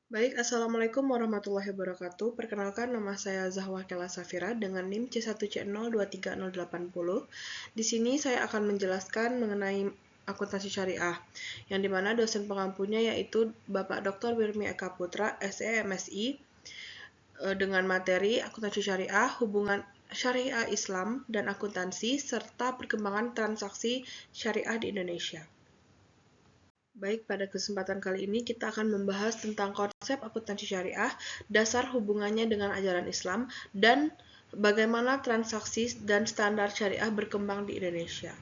Baik, Assalamualaikum warahmatullahi wabarakatuh. Perkenalkan, nama saya Zahwa Kela Safira dengan NIM C1C023080. Di sini saya akan menjelaskan mengenai akuntansi syariah, yang dimana dosen pengampunya yaitu Bapak Dr. Wirmi Eka Putra, SE MSI, dengan materi akuntansi syariah, hubungan syariah Islam dan akuntansi, serta perkembangan transaksi syariah di Indonesia. Baik, pada kesempatan kali ini kita akan membahas tentang konsep akuntansi syariah, dasar hubungannya dengan ajaran Islam, dan bagaimana transaksi dan standar syariah berkembang di Indonesia.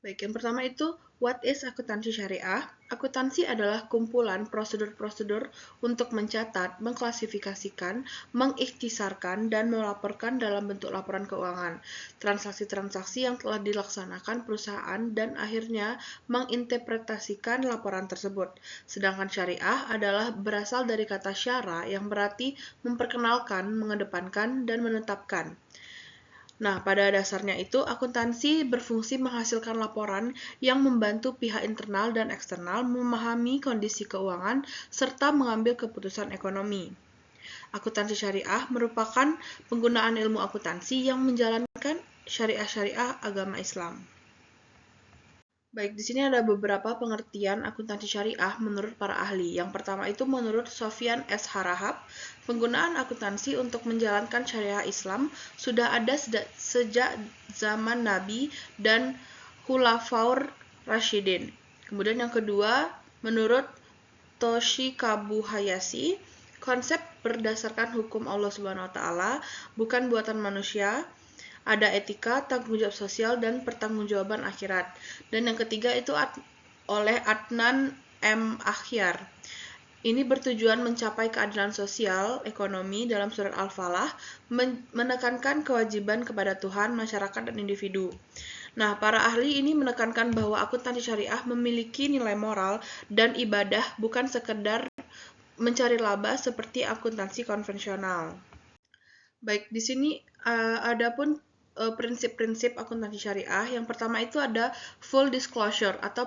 Baik, yang pertama itu, what is akuntansi syariah? Akuntansi adalah kumpulan prosedur-prosedur untuk mencatat, mengklasifikasikan, mengikhtisarkan, dan melaporkan dalam bentuk laporan keuangan transaksi-transaksi yang telah dilaksanakan perusahaan dan akhirnya menginterpretasikan laporan tersebut. Sedangkan syariah adalah berasal dari kata syara yang berarti memperkenalkan, mengedepankan, dan menetapkan. Nah, pada dasarnya itu, akuntansi berfungsi menghasilkan laporan yang membantu pihak internal dan eksternal memahami kondisi keuangan serta mengambil keputusan ekonomi. Akuntansi syariah merupakan penggunaan ilmu akuntansi yang menjalankan syariah-syariah agama Islam. Baik, di sini ada beberapa pengertian akuntansi syariah menurut para ahli. Yang pertama itu menurut Sofyan S. Harahap, penggunaan akuntansi untuk menjalankan syariah Islam sudah ada sejak zaman Nabi dan Khulafaur Rasyidin. Kemudian yang kedua, menurut Toshikabu Hayashi, konsep berdasarkan hukum Allah Subhanahu wa taala, bukan buatan manusia. Ada etika, tanggung jawab sosial, dan pertanggungjawaban akhirat. Dan yang ketiga itu oleh Adnan M. Akhyar. Ini bertujuan mencapai keadilan sosial, ekonomi dalam surat Al-Falah, menekankan kewajiban kepada Tuhan, masyarakat, dan individu. Nah, para ahli ini menekankan bahwa akuntansi syariah memiliki nilai moral dan ibadah, bukan sekedar mencari laba seperti akuntansi konvensional. Baik, di sini ada pun prinsip-prinsip akuntansi syariah. Yang pertama itu ada full disclosure atau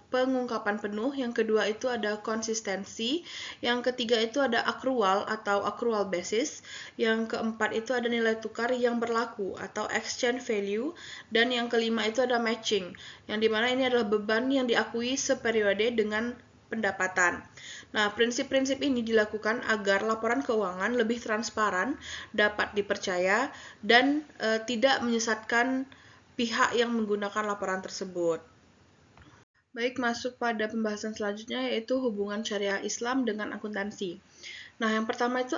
pengungkapan penuh. Yang kedua itu ada konsistensi. Yang ketiga itu ada accrual atau accrual basis. Yang keempat itu ada nilai tukar yang berlaku atau exchange value. Dan yang kelima itu ada matching, yang dimana ini adalah beban yang diakui seperiode dengan pendapatan. Nah, prinsip-prinsip ini dilakukan agar laporan keuangan lebih transparan, dapat dipercaya, dan tidak menyesatkan pihak yang menggunakan laporan tersebut. Baik, masuk pada pembahasan selanjutnya yaitu hubungan syariah Islam dengan akuntansi. Nah, yang pertama itu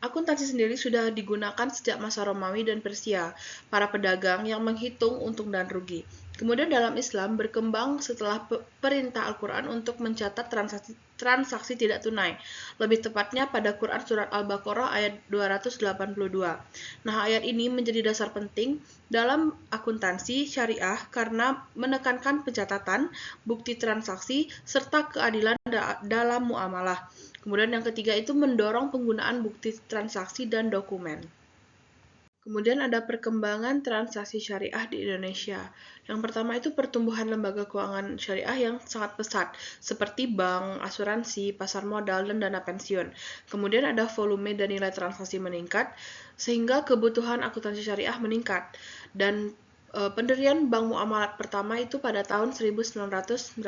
akuntansi sendiri sudah digunakan sejak masa Romawi dan Persia, para pedagang yang menghitung untung dan rugi. Kemudian dalam Islam berkembang setelah perintah Al-Quran untuk mencatat transaksi tidak tunai. Lebih tepatnya pada Quran Surat Al-Baqarah ayat 282. Nah, ayat ini menjadi dasar penting dalam akuntansi syariah karena menekankan pencatatan, bukti transaksi, serta keadilan dalam muamalah. Kemudian yang ketiga itu mendorong penggunaan bukti transaksi dan dokumen. Kemudian ada perkembangan transaksi syariah di Indonesia. Yang pertama itu pertumbuhan lembaga keuangan syariah yang sangat pesat, seperti bank, asuransi, pasar modal, dan dana pensiun. Kemudian ada volume dan nilai transaksi meningkat, sehingga kebutuhan akuntansi syariah meningkat. Dan pendirian bank muamalat pertama itu pada tahun 1991.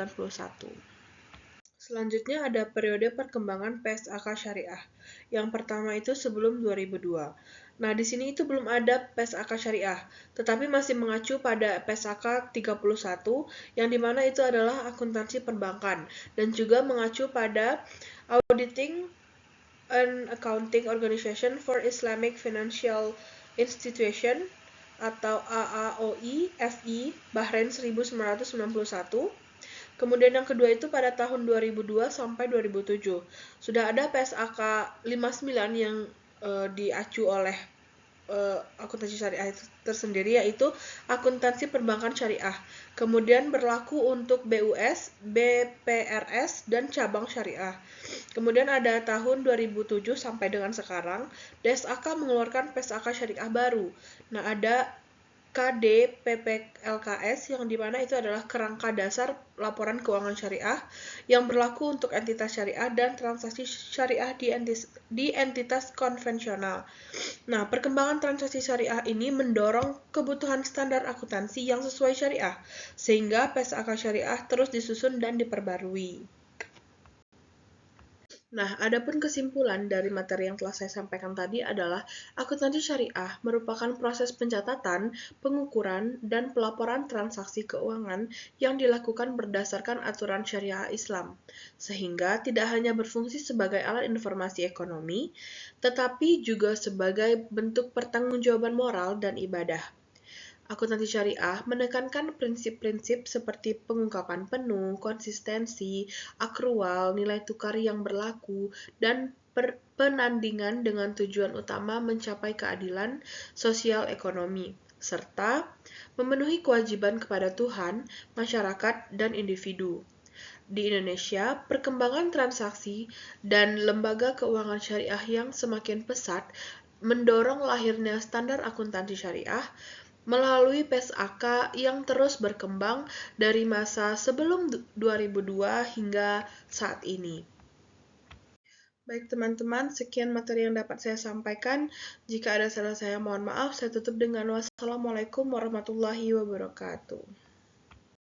Selanjutnya ada periode perkembangan PSAK syariah. Yang pertama itu sebelum 2002. Nah, di sini itu belum ada PSAK syariah, tetapi masih mengacu pada PSAK 31 yang dimana itu adalah akuntansi perbankan dan juga mengacu pada Auditing and Accounting Organization for Islamic Financial Institution atau AAOI FI Bahrain 1991. Kemudian yang kedua itu pada tahun 2002 sampai 2007. Sudah ada PSAK 59 yang diacu oleh akuntansi syariah itu tersendiri, yaitu akuntansi perbankan syariah. Kemudian berlaku untuk BUS, BPRS, dan cabang syariah. Kemudian ada tahun 2007 sampai dengan sekarang, DSAK mengeluarkan PSAK syariah baru. Nah, ada KDPPLKS, yang dimana itu adalah kerangka dasar laporan keuangan syariah yang berlaku untuk entitas syariah dan transaksi syariah di entitas konvensional. Nah, perkembangan transaksi syariah ini mendorong kebutuhan standar akuntansi yang sesuai syariah, sehingga PSAK syariah terus disusun dan diperbarui. Nah, adapun kesimpulan dari materi yang telah saya sampaikan tadi adalah akuntansi syariah merupakan proses pencatatan, pengukuran, dan pelaporan transaksi keuangan yang dilakukan berdasarkan aturan syariah Islam, sehingga tidak hanya berfungsi sebagai alat informasi ekonomi, tetapi juga sebagai bentuk pertanggungjawaban moral dan ibadah. Akuntansi syariah menekankan prinsip-prinsip seperti pengungkapan penuh, konsistensi, akrual, nilai tukar yang berlaku, dan penandingan dengan tujuan utama mencapai keadilan sosial ekonomi, serta memenuhi kewajiban kepada Tuhan, masyarakat, dan individu. Di Indonesia, perkembangan transaksi dan lembaga keuangan syariah yang semakin pesat mendorong lahirnya standar akuntansi syariah melalui PSAK yang terus berkembang dari masa sebelum 2002 hingga saat ini. Baik teman-teman, sekian materi yang dapat saya sampaikan. Jika ada salah saya mohon maaf. Saya tutup dengan wassalamualaikum warahmatullahi wabarakatuh.